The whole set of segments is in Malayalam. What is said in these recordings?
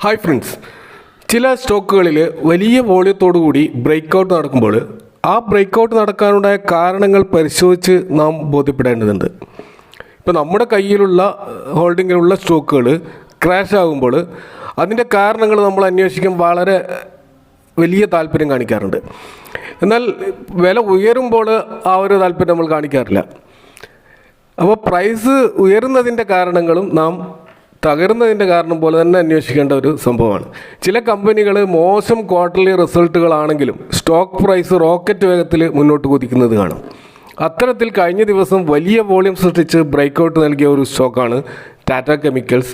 ഹായ് ഫ്രണ്ട്സ്, ചില സ്റ്റോക്കുകളിൽ വലിയ വോളിയത്തോടു കൂടി ബ്രേക്കൗട്ട് നടക്കുമ്പോൾ ആ ബ്രേക്കൗട്ട് നടക്കാനുണ്ടായ കാരണങ്ങൾ പരിശോധിച്ച് നാം ബോധ്യപ്പെടേണ്ടതുണ്ട്. ഇപ്പോൾ നമ്മുടെ കയ്യിലുള്ള ഹോൾഡിങ്ങിലുള്ള സ്റ്റോക്കുകൾ ക്രാഷ് ആകുമ്പോൾ അതിൻ്റെ കാരണങ്ങൾ നമ്മൾ അന്വേഷിക്കാൻ വളരെ വലിയ താല്പര്യം കാണിക്കാറുണ്ട്. എന്നാൽ വില ഉയരുമ്പോൾ ആ ഒരു താല്പര്യം നമ്മൾ കാണിക്കാറില്ല. അപ്പോൾ പ്രൈസ് ഉയരുന്നതിൻ്റെ കാരണങ്ങളും നാം തകരുന്നതിൻ്റെ കാരണം പോലെ തന്നെ അന്വേഷിക്കേണ്ട ഒരു സംഭവമാണ്. ചില കമ്പനികൾ മോശം ക്വാർട്ടർലി റിസൾട്ടുകളാണെങ്കിലും സ്റ്റോക്ക് പ്രൈസ് റോക്കറ്റ് വേഗത്തിൽ മുന്നോട്ട് കുതിക്കുന്നത് കാണാം. അത്തരത്തിൽ കഴിഞ്ഞ ദിവസം വലിയ വോളിയം സൃഷ്ടിച്ച് ബ്രേക്കൗട്ട് നൽകിയ ഒരു സ്റ്റോക്കാണ് ടാറ്റ കെമിക്കൽസ്.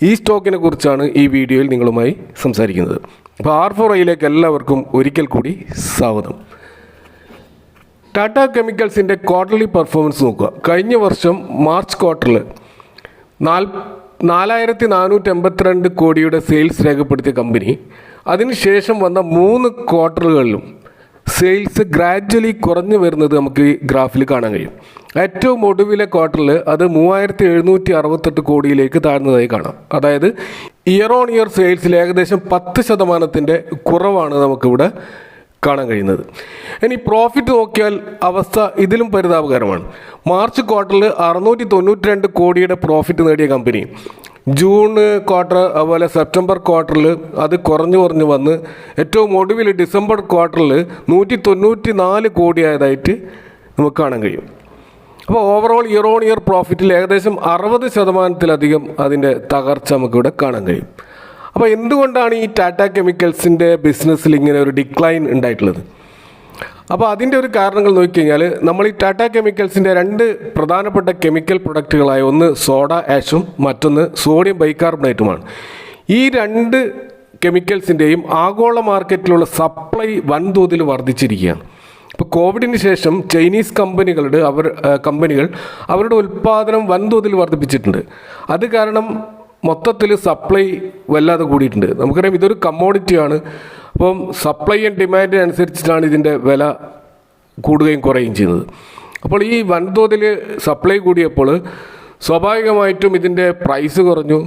ഈ സ്റ്റോക്കിനെ കുറിച്ചാണ് ഈ വീഡിയോയിൽ നിങ്ങളുമായി സംസാരിക്കുന്നത്. അപ്പോൾ R4iയിലേക്ക് എല്ലാവർക്കും ഒരിക്കൽ കൂടി സ്വാഗതം. ടാറ്റ കെമിക്കൽസിൻ്റെ ക്വാർട്ടർലി പെർഫോമൻസ് നോക്കുക. കഴിഞ്ഞ വർഷം മാർച്ച് ക്വാർട്ടറിൽ 4482 കോടിയുടെ സെയിൽസ് രേഖപ്പെടുത്തിയ കമ്പനി അതിനുശേഷം വന്ന 3 ക്വാർട്ടറുകളിലും സെയിൽസ് ഗ്രാജ്വലി കുറഞ്ഞു വരുന്നത് നമുക്ക് ഈ ഗ്രാഫിൽ കാണാൻ കഴിയും. ഏറ്റവും ഒടുവിലെ ക്വാർട്ടറിൽ അത് 3768 കോടിയിലേക്ക് താഴ്ന്നതായി കാണാം. അതായത് ഇയർ ഓൺ ഇയർ സെയിൽസിൽ ഏകദേശം 10% കുറവാണ് നമുക്കിവിടെ കാണാൻ കഴിയുന്നത്. ഇനി പ്രോഫിറ്റ് നോക്കിയാൽ അവസ്ഥ ഇതിലും പരിതാപകരമാണ്. മാർച്ച് ക്വാർട്ടറിൽ 692 കോടിയുടെ പ്രോഫിറ്റ് നേടിയ കമ്പനി ജൂൺ ക്വാർട്ടർ അതുപോലെ സെപ്റ്റംബർ ക്വാർട്ടറിൽ അത് കുറഞ്ഞു വന്ന് ഏറ്റവും ഒടുവിൽ ഡിസംബർ ക്വാർട്ടറിൽ 194 കോടിയായതായിട്ട് നമുക്ക് കാണാൻ കഴിയും. അപ്പോൾ ഓവറോൾ ഇയർ ഓൺ ഇയർ പ്രോഫിറ്റിൽ ഏകദേശം 60% അതിൻ്റെ തകർച്ച നമുക്കിവിടെ കാണാൻ കഴിയും. അപ്പോൾ എന്തുകൊണ്ടാണ് ഈ ടാറ്റ കെമിക്കൽസിൻ്റെ ബിസിനസ്സിൽ ഇങ്ങനെ ഒരു ഡിക്ലൈൻ ഉണ്ടായിട്ടുള്ളത്? അപ്പോൾ അതിൻ്റെ ഒരു കാരണങ്ങൾ നോക്കിക്കഴിഞ്ഞാൽ നമ്മൾ ഈ ടാറ്റ കെമിക്കൽസിൻ്റെ 2 പ്രധാനപ്പെട്ട കെമിക്കൽ പ്രൊഡക്റ്റുകളായ ഒന്ന് സോഡ ആഷും മറ്റൊന്ന് സോഡിയം ബൈകാർബണേറ്റുമാണ്. ഈ 2 കെമിക്കൽസിൻ്റെയും ആഗോള മാർക്കറ്റിലുള്ള സപ്ലൈ വൻതോതിൽ വർദ്ധിച്ചിരിക്കുകയാണ്. ഇപ്പോൾ കോവിഡിന് ശേഷം ചൈനീസ് കമ്പനികൾ അവരുടെ ഉൽപ്പാദനം വൻതോതിൽ വർദ്ധിപ്പിച്ചിട്ടുണ്ട്. അത് കാരണം മൊത്തത്തിൽ സപ്ലൈ വല്ലാതെ കൂടിയിട്ടുണ്ട്. നമുക്കറിയാം ഇതൊരു കമ്മോഡിറ്റിയാണ്. അപ്പം സപ്ലൈ ആൻഡ് ഡിമാൻഡിനനുസരിച്ചിട്ടാണ് ഇതിൻ്റെ വില കൂടുകയും കുറയുകയും ചെയ്യുന്നത്. അപ്പോൾ ഈ വൻതോതിൽ സപ്ലൈ കൂടിയപ്പോൾ സ്വാഭാവികമായിട്ടും ഇതിൻ്റെ പ്രൈസ് കുറഞ്ഞു.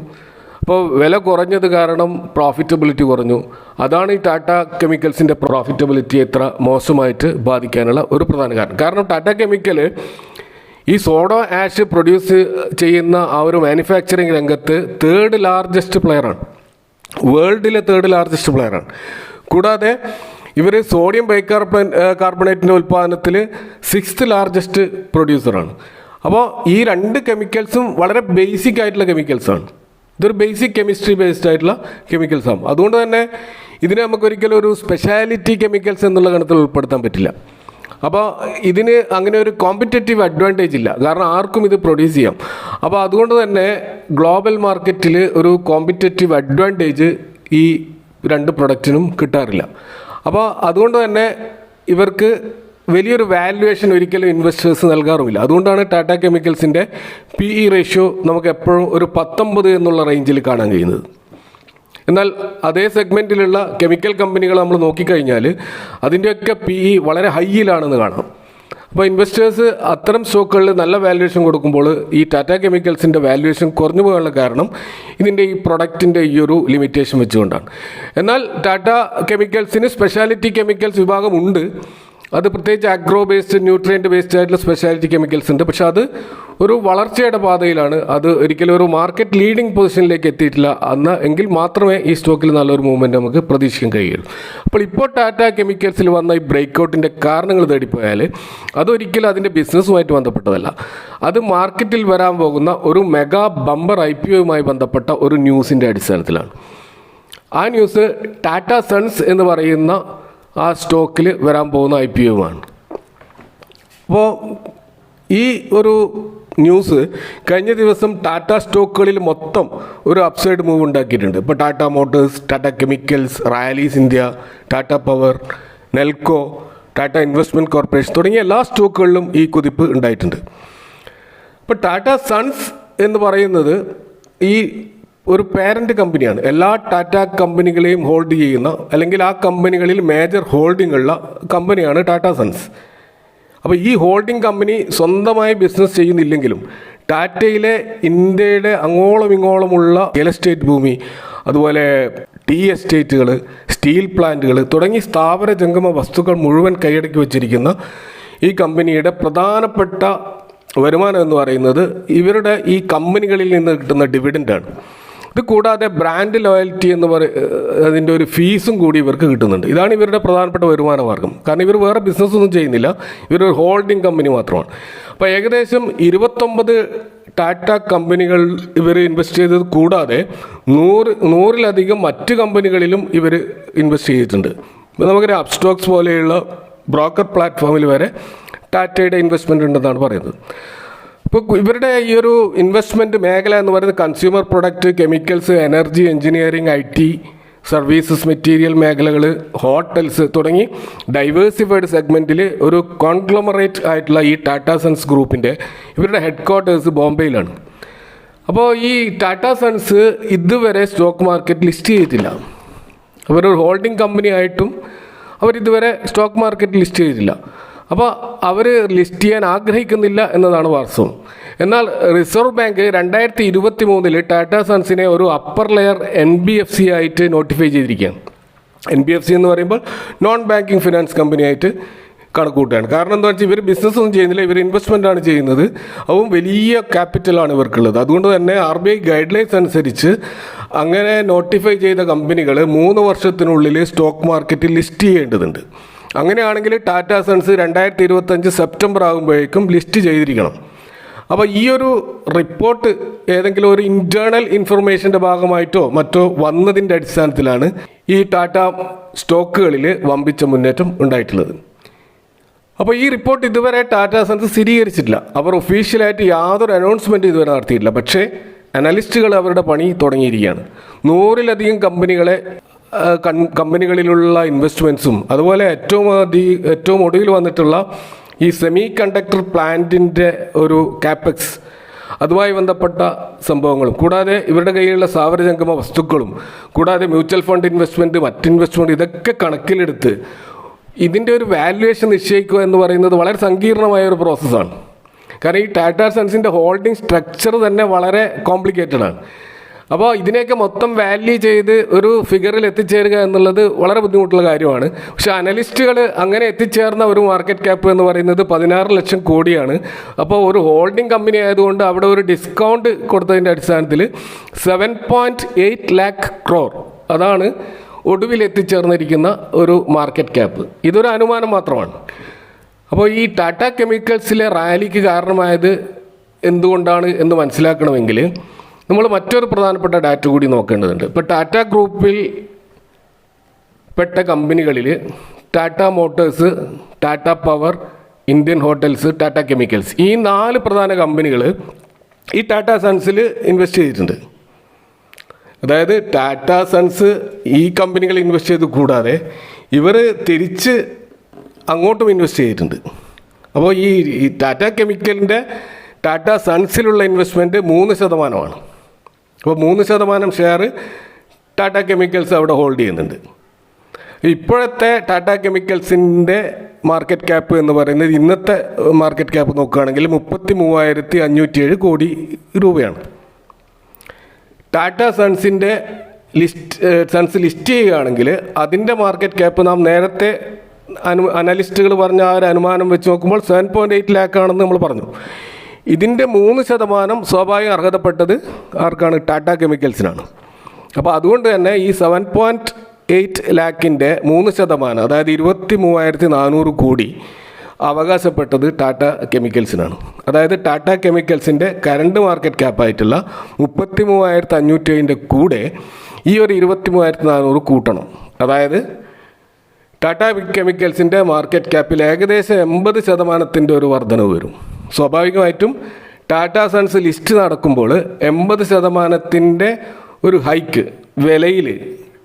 അപ്പോൾ വില കുറഞ്ഞത് കാരണം പ്രോഫിറ്റബിലിറ്റി കുറഞ്ഞു. അതാണ് ഈ ടാറ്റ കെമിക്കൽസിൻ്റെ പ്രോഫിറ്റബിലിറ്റി എത്ര മോശമായിട്ട് ബാധിക്കാനുള്ള ഒരു പ്രധാന കാരണം. കാരണം ടാറ്റ കെമിക്കൽ ഈ സോഡ ആഷ് പ്രൊഡ്യൂസ് ചെയ്യുന്ന ആ ഒരു മാനുഫാക്ചറിങ് രംഗത്ത് 3rd ലാർജസ്റ്റ് പ്ലെയറാണ്, വേൾഡിലെ 3rd ലാർജസ്റ്റ് പ്ലെയറാണ്. കൂടാതെ ഇവർ സോഡിയം ബൈകാർബണേറ്റിൻ്റെ ഉൽപ്പാദനത്തിൽ 6th ലാർജസ്റ്റ് പ്രൊഡ്യൂസറാണ്. അപ്പോൾ ഈ 2 കെമിക്കൽസും വളരെ ബേസിക് ആയിട്ടുള്ള കെമിക്കൽസാണ്. ഇതൊരു ബേസിക് കെമിസ്ട്രി ബേസ്ഡ് ആയിട്ടുള്ള കെമിക്കൽസാണ്. അതുകൊണ്ട് തന്നെ ഇതിനെ നമുക്കൊരിക്കലും ഒരു സ്പെഷ്യാലിറ്റി കെമിക്കൽസ് എന്നുള്ള ഗണത്തിൽ ഉൾപ്പെടുത്താൻ പറ്റില്ല. അപ്പോൾ ഇതിന് അങ്ങനെ ഒരു കോമ്പറ്റേറ്റീവ് അഡ്വാൻറ്റേജ് ഇല്ല, കാരണം ആർക്കും ഇത് പ്രൊഡ്യൂസ് ചെയ്യാം. അപ്പോൾ അതുകൊണ്ട് തന്നെ ഗ്ലോബൽ മാർക്കറ്റിൽ ഒരു കോമ്പറ്റേറ്റീവ് അഡ്വാൻറ്റേജ് ഈ 2 പ്രൊഡക്റ്റിനും കിട്ടാറില്ല. അപ്പോൾ അതുകൊണ്ട് തന്നെ ഇവർക്ക് വലിയൊരു വാല്യുവേഷൻ ഒരിക്കലും ഇൻവെസ്റ്റേഴ്സ് നൽകാറുമില്ല. അതുകൊണ്ടാണ് ടാറ്റ കെമിക്കൽസിൻ്റെ PE റേഷ്യോ നമുക്ക് എപ്പോഴും ഒരു 19 എന്നുള്ള റേഞ്ചിൽ കാണാൻ കഴിയുന്നത്. എന്നാൽ അതേ സെഗ്മെൻറ്റിലുള്ള കെമിക്കൽ കമ്പനികൾ നമ്മൾ നോക്കിക്കഴിഞ്ഞാൽ അതിൻ്റെയൊക്കെ PE വളരെ ഹൈയിലാണെന്ന് കാണാം. അപ്പോൾ ഇൻവെസ്റ്റേഴ്സ് അത്തരം സ്റ്റോക്കുകളിൽ നല്ല വാല്യുവേഷൻ കൊടുക്കുമ്പോൾ ഈ ടാറ്റ കെമിക്കൽസിൻ്റെ വാല്യുവേഷൻ കുറഞ്ഞു പോകാനുള്ള കാരണം ഇതിൻ്റെ ഈ പ്രൊഡക്റ്റിൻ്റെ ഈ ഒരു ലിമിറ്റേഷൻ വെച്ചുകൊണ്ടാണ്. എന്നാൽ ടാറ്റ കെമിക്കൽസിന് സ്പെഷ്യാലിറ്റി കെമിക്കൽസ് വിഭാഗം ഉണ്ട്. അത് പ്രത്യേകിച്ച് അഗ്രോ ബേസ്ഡ് ന്യൂട്രിയൻ്റ് ബേസ്ഡ് ആയിട്ടുള്ള സ്പെഷ്യാലിറ്റി കെമിക്കൽസ് ഉണ്ട്. പക്ഷെ അത് ഒരു വളർച്ചയുടെ പാതയിലാണ്. അത് ഒരിക്കലും ഒരു മാർക്കറ്റ് ലീഡിംഗ് പൊസിഷനിലേക്ക് എത്തിയിട്ടില്ല. എങ്കിൽ മാത്രമേ ഈ സ്റ്റോക്കിൽ നല്ലൊരു മൂവ്മെൻറ്റ് നമുക്ക് പ്രതീക്ഷിക്കാൻ കഴിയുള്ളൂ. അപ്പോൾ ഇപ്പോൾ ടാറ്റ കെമിക്കൽസിൽ വന്ന ഈ ബ്രേക്കൗട്ടിൻ്റെ കാരണങ്ങൾ തേടിപ്പോയാൽ അതൊരിക്കലും അതിൻ്റെ ബിസിനസ്സുമായിട്ട് ബന്ധപ്പെട്ടതല്ല. അത് മാർക്കറ്റിൽ വരാൻ പോകുന്ന ഒരു മെഗാ ബമ്പർ IPOയുമായി ബന്ധപ്പെട്ട ഒരു ന്യൂസിൻ്റെ അടിസ്ഥാനത്തിലാണ്. ആ ന്യൂസ് ടാറ്റ സൺസ് എന്ന് പറയുന്ന ആ സ്റ്റോക്കിൽ വരാൻ പോകുന്ന IPOയുമാണ്. അപ്പോൾ ഈ ഒരു ന്യൂസ് കഴിഞ്ഞ ദിവസം ടാറ്റ സ്റ്റോക്കുകളിൽ മൊത്തം ഒരു അപ്സൈഡ് മൂവ് ഉണ്ടാക്കിയിട്ടുണ്ട്. ഇപ്പോൾ Tata Motors, Tata chemicals, rallies India, Tata power, Nelco, Tata investment corporation തുടങ്ങിയ എല്ലാ സ്റ്റോക്കുകളിലും ഈ കുതിപ്പ് ഉണ്ടായിട്ടുണ്ട്. ഇപ്പോൾ ടാറ്റ സൺസ് എന്ന് പറയുന്നത് ഈ ഒരു പേരൻറ്റ് കമ്പനിയാണ്. എല്ലാ ടാറ്റ കമ്പനികളെയും ഹോൾഡ് ചെയ്യുന്ന അല്ലെങ്കിൽ ആ കമ്പനികളിൽ മേജർ ഹോൾഡിംഗ് ഉള്ള കമ്പനിയാണ് ടാറ്റ സൺസ്. അപ്പോൾ ഈ ഹോൾഡിംഗ് കമ്പനി സ്വന്തമായി ബിസിനസ് ചെയ്യുന്നില്ലെങ്കിലും ടാറ്റയിലെ ഇന്ത്യയുടെ അങ്ങോളം ഇങ്ങോളമുള്ള റിയൽ എസ്റ്റേറ്റ് ഭൂമി, അതുപോലെ ടീ എസ്റ്റേറ്റുകൾ, സ്റ്റീൽ പ്ലാന്റുകൾ തുടങ്ങി സ്ഥാവര ജംഗമ വസ്തുക്കൾ മുഴുവൻ കൈയടക്കി വച്ചിരിക്കുന്ന ഈ കമ്പനിയുടെ പ്രധാനപ്പെട്ട വരുമാനം എന്ന് പറയുന്നത് ഇവരുടെ ഈ കമ്പനികളിൽ നിന്ന് കിട്ടുന്ന ഡിവിഡൻഡാണ്. ഇത് കൂടാതെ ബ്രാൻഡ് ലോയൽറ്റി എന്ന് അതിൻ്റെ ഒരു ഫീസും കൂടി ഇവർക്ക് കിട്ടുന്നുണ്ട്. ഇതാണ് ഇവരുടെ പ്രധാനപ്പെട്ട വരുമാന മാർഗം. കാരണം ഇവർ വേറെ ബിസിനസ്സൊന്നും ചെയ്യുന്നില്ല, ഇവരൊരു ഹോൾഡിംഗ് കമ്പനി മാത്രമാണ്. അപ്പോൾ ഏകദേശം 29 ടാറ്റ കമ്പനികൾ ഇവർ ഇൻവെസ്റ്റ് ചെയ്തത് കൂടാതെ 100-ലധികം മറ്റ് കമ്പനികളിലും ഇവർ ഇൻവെസ്റ്റ് ചെയ്തിട്ടുണ്ട്. നമുക്കൊരു അപ്സ്റ്റോക്സ് പോലെയുള്ള ബ്രോക്കർ പ്ലാറ്റ്ഫോമിൽ വരെ ടാറ്റയുടെ ഇൻവെസ്റ്റ്മെൻ്റ് ഉണ്ടെന്നാണ് പറയുന്നത്. ഇപ്പോൾ ഇവരുടെ ഈ ഒരു ഇൻവെസ്റ്റ്മെൻറ്റ് മേഖല എന്ന് പറയുന്നത് consumer product, chemicals, energy, engineering, IT, services, material മേഖലകൾ, ഹോട്ടൽസ് തുടങ്ങി ഡൈവേഴ്സിഫൈഡ് സെഗ്മെൻറ്റിൽ ഒരു കോൺഗ്ലോമറേറ്റ് ആയിട്ടുള്ള ഈ ടാറ്റ സൺസ് ഗ്രൂപ്പിൻ്റെ ഇവരുടെ ഹെഡ് ക്വാർട്ടേഴ്സ് ബോംബെയിലാണ്. അപ്പോൾ ഈ ടാറ്റ സൺസ് ഇതുവരെ സ്റ്റോക്ക് മാർക്കറ്റ് ലിസ്റ്റ് ചെയ്തിട്ടില്ല. അവരൊരു ഹോൾഡിംഗ് കമ്പനി ആയിട്ടും അവരിതുവരെ സ്റ്റോക്ക് മാർക്കറ്റ് ലിസ്റ്റ് ചെയ്തിട്ടില്ല. അപ്പോൾ അവർ ലിസ്റ്റ് ചെയ്യാൻ ആഗ്രഹിക്കുന്നില്ല എന്നതാണ് വാസ്തവം. എന്നാൽ റിസർവ് ബാങ്ക് 2023 ടാറ്റ സൺസിനെ ഒരു അപ്പർ ലെയർ NBFC ആയിട്ട് നോട്ടിഫൈ ചെയ്തിരിക്കുകയാണ്. NBFC എന്ന് പറയുമ്പോൾ നോൺ ബാങ്കിങ് ഫിനാൻസ് കമ്പനി ആയിട്ട് കണക്കൂട്ടുകയാണ്. കാരണം എന്താ വെച്ചാൽ ഇവർ ബിസിനസ് ഒന്നും ചെയ്യുന്നില്ല, ഇവർ ഇൻവെസ്റ്റ്മെൻറ്റാണ് ചെയ്യുന്നത്. അതും വലിയ ക്യാപിറ്റലാണ് ഇവർക്കുള്ളത്. അതുകൊണ്ട് തന്നെ RBI ഗൈഡ് ലൈൻസ് അനുസരിച്ച് അങ്ങനെ നോട്ടിഫൈ ചെയ്ത കമ്പനികൾ 3 വർഷത്തിനുള്ളിൽ സ്റ്റോക്ക് മാർക്കറ്റിൽ ലിസ്റ്റ് ചെയ്യേണ്ടതുണ്ട്. അങ്ങനെയാണെങ്കിൽ ടാറ്റ സൺസ് 2025 സെപ്റ്റംബർ ആകുമ്പോഴേക്കും ലിസ്റ്റ് ചെയ്തിരിക്കണം. അപ്പോൾ ഈ ഒരു റിപ്പോർട്ട് ഏതെങ്കിലും ഒരു ഇൻറ്റേർണൽ ഇൻഫർമേഷൻ്റെ ഭാഗമായിട്ടോ മറ്റോ വന്നതിൻ്റെ അടിസ്ഥാനത്തിലാണ് ഈ ടാറ്റ സ്റ്റോക്കുകളിൽ വമ്പിച്ച മുന്നേറ്റം ഉണ്ടായിട്ടുള്ളത്. അപ്പോൾ ഈ റിപ്പോർട്ട് ഇതുവരെ ടാറ്റ സൺസ് സ്ഥിരീകരിച്ചിട്ടില്ല. അവർ ഒഫീഷ്യലായിട്ട് യാതൊരു അനൗൺസ്മെൻറ്റ് ഇതുവരെ നടത്തിയിട്ടില്ല. പക്ഷേ അനലിസ്റ്റുകൾ അവരുടെ പണി തുടങ്ങിയിരിക്കുകയാണ്. 100-ലധികം കമ്പനികളിലുള്ള ഇൻവെസ്റ്റ്മെൻറ്റ്സും അതുപോലെ ഏറ്റവും ഒടുവിൽ വന്നിട്ടുള്ള ഈ സെമി കണ്ടക്ടർ പ്ലാന്റിൻ്റെ ഒരു കാപ്പെക്സ്, അതുമായി ബന്ധപ്പെട്ട സംഭവങ്ങളും കൂടാതെ ഇവരുടെ കയ്യിലുള്ള സ്ഥാവരജംഗമ വസ്തുക്കളും കൂടാതെ മ്യൂച്വൽ ഫണ്ട് ഇൻവെസ്റ്റ്മെൻറ്റ്, മറ്റ് ഇൻവെസ്റ്റ്മെൻറ്റ് ഇതൊക്കെ കണക്കിലെടുത്ത് ഇതിൻ്റെ ഒരു വാല്യുവേഷൻ നിശ്ചയിക്കുക എന്ന് പറയുന്നത് വളരെ സങ്കീർണമായ ഒരു പ്രോസസ്സാണ്. കാരണം ഈ ടാറ്റ സൺസിൻ്റെ ഹോൾഡിംഗ് സ്ട്രക്ചർ തന്നെ വളരെ കോംപ്ലിക്കേറ്റഡ് ആണ്. അപ്പോൾ ഇതിനെയൊക്കെ മൊത്തം വാല്യൂ ചെയ്ത് ഒരു ഫിഗറിൽ എത്തിച്ചേരുക എന്നുള്ളത് വളരെ ബുദ്ധിമുട്ടുള്ള കാര്യമാണ്. പക്ഷേ അനലിസ്റ്റുകൾ അങ്ങനെ എത്തിച്ചേർന്ന ഒരു മാർക്കറ്റ് ക്യാപ്പ് എന്ന് പറയുന്നത് 16 ലക്ഷം കോടിയാണ്. അപ്പോൾ ഒരു ഹോൾഡിംഗ് കമ്പനി ആയതുകൊണ്ട് അവിടെ ഒരു ഡിസ്കൗണ്ട് കൊടുത്തതിൻ്റെ അടിസ്ഥാനത്തിൽ 7.8 lakh crore അതാണ് ഒടുവിൽ എത്തിച്ചേർന്നിരിക്കുന്ന ഒരു മാർക്കറ്റ് ക്യാപ്പ്. ഇതൊരു അനുമാനം മാത്രമാണ്. അപ്പോൾ ഈ ടാറ്റ കെമിക്കൽസിലെ റാലിക്ക് കാരണമായത് എന്തുകൊണ്ടാണ് എന്ന് മനസ്സിലാക്കണമെങ്കിൽ നമ്മൾ മറ്റൊരു പ്രധാനപ്പെട്ട ഡാറ്റ കൂടി നോക്കേണ്ടതുണ്ട്. ഇപ്പോൾ ടാറ്റ ഗ്രൂപ്പിൽ പെട്ട കമ്പനികളിൽ Tata Motors, Tata power, Indian hotels, Tata chemicals ഈ 4 പ്രധാന കമ്പനികൾ ഈ ടാറ്റ സൺസിൽ ഇൻവെസ്റ്റ് ചെയ്തിട്ടുണ്ട്. അതായത് ടാറ്റ സൺസ് ഈ കമ്പനികൾ ഇൻവെസ്റ്റ് ചെയ്ത് കൂടാതെ ഇവർ തിരിച്ച് അങ്ങോട്ടും ഇൻവെസ്റ്റ് ചെയ്തിട്ടുണ്ട്. അപ്പോൾ ഈ ടാറ്റ കെമിക്കലിൻ്റെ ടാറ്റ സൺസിലുള്ള ഇൻവെസ്റ്റ്മെൻറ്റ് 3%. അപ്പോൾ 3% ഷെയർ ടാറ്റ കെമിക്കൽസ് അവിടെ ഹോൾഡ് ചെയ്യുന്നുണ്ട്. ഇപ്പോഴത്തെ ടാറ്റ കെമിക്കൽസിൻ്റെ മാർക്കറ്റ് ക്യാപ്പ് എന്ന് പറയുന്നത് ഇന്നത്തെ മാർക്കറ്റ് ക്യാപ്പ് നോക്കുകയാണെങ്കിൽ 33,507 കോടി രൂപയാണ്. ടാറ്റ സൺസിൻ്റെ സൺസ് ലിസ്റ്റ് ചെയ്യുകയാണെങ്കിൽ അതിൻ്റെ മാർക്കറ്റ് ക്യാപ്പ് നാം നേരത്തെ അനലിസ്റ്റുകൾ പറഞ്ഞ ആ ഒരു അനുമാനം വെച്ച് നോക്കുമ്പോൾ 7.8 lakh ആണെന്ന് നമ്മൾ പറഞ്ഞു. ഇതിൻ്റെ 3% സ്വാഭാവികം അർഹതപ്പെട്ടത് ആർക്കാണ്? ടാറ്റ കെമിക്കൽസിനാണ്. അപ്പോൾ അതുകൊണ്ട് തന്നെ ഈ 7.8 lakhൻ്റെ 3% അതായത് 23,400 കോടി അവകാശപ്പെട്ടത് ടാറ്റ കെമിക്കൽസിനാണ്. അതായത് ടാറ്റ കെമിക്കൽസിൻ്റെ കറണ്ട് മാർക്കറ്റ് ക്യാപ്പായിട്ടുള്ള 33,507 കൂടെ ഈ ഒരു 23,400 കൂട്ടണം. അതായത് ടാറ്റ കെമിക്കൽസിൻ്റെ മാർക്കറ്റ് ക്യാപ്പിൽ ഏകദേശം 80% ഒരു വർധനവ് വരും. സ്വാഭാവികമായിട്ടും ടാറ്റ സൺസ് ലിസ്റ്റ് നടക്കുമ്പോൾ 80% ഒരു ഹൈക്ക് വിലയിൽ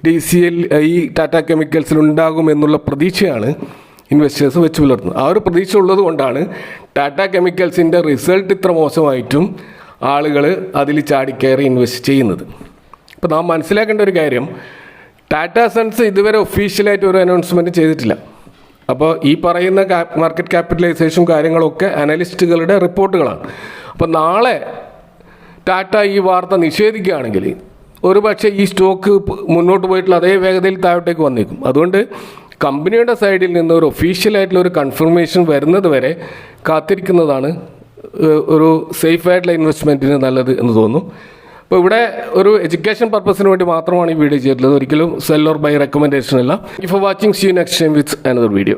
DCL ഈ ടാറ്റ കെമിക്കൽസിൽ ഉണ്ടാകുമെന്നുള്ള പ്രതീക്ഷയാണ് ഇൻവെസ്റ്റേഴ്സ് വെച്ച് പുലർത്തുന്നത്. ആ ഒരു പ്രതീക്ഷ ഉള്ളത് കൊണ്ടാണ് ടാറ്റ കെമിക്കൽസിൻ്റെ റിസൾട്ട് ഇത്ര മോശമായിട്ടും ആളുകൾ അതിൽ ചാടിക്കയറി ഇൻവെസ്റ്റ് ചെയ്യുന്നത്. അപ്പോൾ നാം മനസ്സിലാക്കേണ്ട ഒരു കാര്യം, ടാറ്റ സൺസ് ഇതുവരെ ഒഫീഷ്യലായിട്ട് ഒരു അനൗൺസ്മെൻറ്റ് ചെയ്തിട്ടില്ല. അപ്പോൾ ഈ പറയുന്ന മാർക്കറ്റ് ക്യാപിറ്റലൈസേഷൻ കാര്യങ്ങളൊക്കെ അനലിസ്റ്റുകളുടെ റിപ്പോർട്ടുകളാണ്. അപ്പോൾ നാളെ ടാറ്റ ഈ വാർത്ത നിഷേധിക്കുകയാണെങ്കിൽ ഒരു പക്ഷേ ഈ സ്റ്റോക്ക് മുന്നോട്ട് പോയിട്ടുള്ള അതേ വേഗതയിൽ താഴോട്ടേക്ക് വന്നേക്കും. അതുകൊണ്ട് കമ്പനിയുടെ സൈഡിൽ നിന്ന് ഒരു ഒഫീഷ്യലായിട്ടുള്ള ഒരു കൺഫർമേഷൻ വരുന്നത് വരെ കാത്തിരിക്കുന്നതാണ് ഒരു സേഫ് ആയിട്ടുള്ള ഇൻവെസ്റ്റ്മെൻറ്റിന് നല്ലത് എന്ന് തോന്നുന്നു. അപ്പോൾ ഇവിടെ ഒരു എഡ്യൂക്കേഷൻ പർപ്പസിന് വേണ്ടി മാത്രമാണ് ഈ വീഡിയോ ചെയ്തിട്ടുള്ളത്. ഒരിക്കലും സെൽ ഓർ ബൈ റെക്കമെൻഡേഷൻ അല്ല. For watching, see you next time with another video.